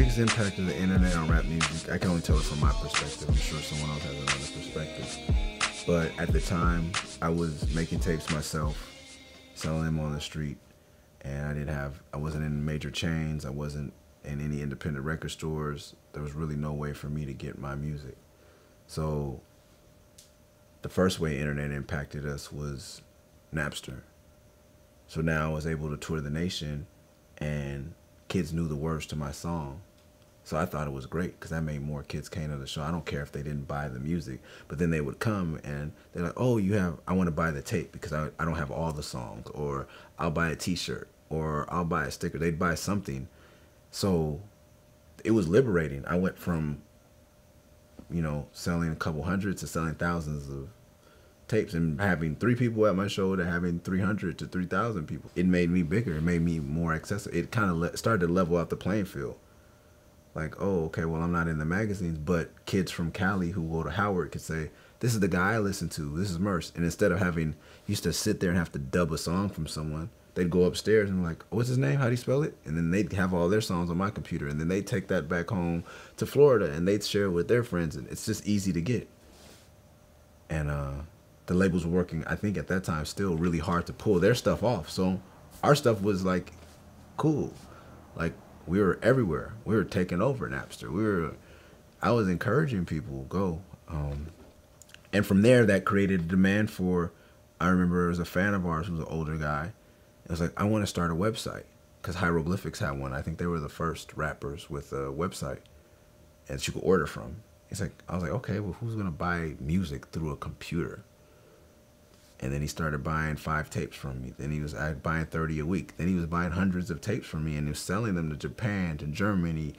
biggest impact of the internet on rap music, I can only tell it from my perspective. I'm sure someone else has another perspective. But at the time, I was making tapes myself, selling them on the street, and I wasn't in major chains. I wasn't in any independent record stores. There was really no way for me to get my music. So the first way internet impacted us was Napster. So now I was able to tour the nation, and kids knew the words to my song. So I thought it was great because that made more kids came to the show. I don't care if they didn't buy the music, but then they would come and they're like, oh, I want to buy the tape because I don't have all the songs, or I'll buy a t-shirt, or I'll buy a sticker. They'd buy something. So it was liberating. I went from, selling a couple hundred to selling thousands of tapes, and having 3 people at my show to having 300 to 3,000 people. It made me bigger. It made me more accessible. It kind of started to level out the playing field. Like, oh, okay, well, I'm not in the magazines, but kids from Cali who go to Howard could say, this is the guy I listen to. This is MURS. And instead of used to sit there and have to dub a song from someone, they'd go upstairs and be like, what's his name? How do you spell it? And then they'd have all their songs on my computer. And then they'd take that back home to Florida and they'd share it with their friends. And it's just easy to get. And the labels were working, I think at that time, still really hard to pull their stuff off. So our stuff was like cool. Like we were everywhere. We were taking over Napster. I was encouraging people go. And from there, that created a demand for, I remember there was a fan of ours who was an older guy. It was like, I want to start a website, because Hieroglyphics had one. I think they were the first rappers with a website that you could order from. I was like, okay, well, who's going to buy music through a computer? And then he started buying 5 tapes from me. Then he was buying 30 a week. Then he was buying hundreds of tapes from me, and he was selling them to Japan, to Germany,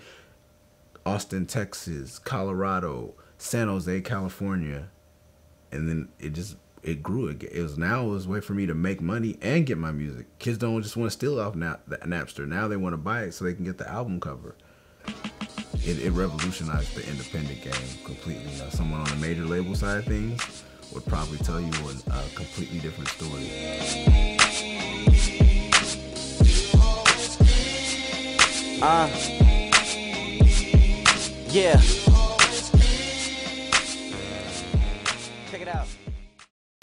Austin, Texas, Colorado, San Jose, California. And then it grew. It was a way for me to make money and get my music. Kids don't just want to steal off Napster. Now they want to buy it so they can get the album cover. It revolutionized the independent game completely. Now, someone on the major label side of things would probably tell you a completely different story. Yeah.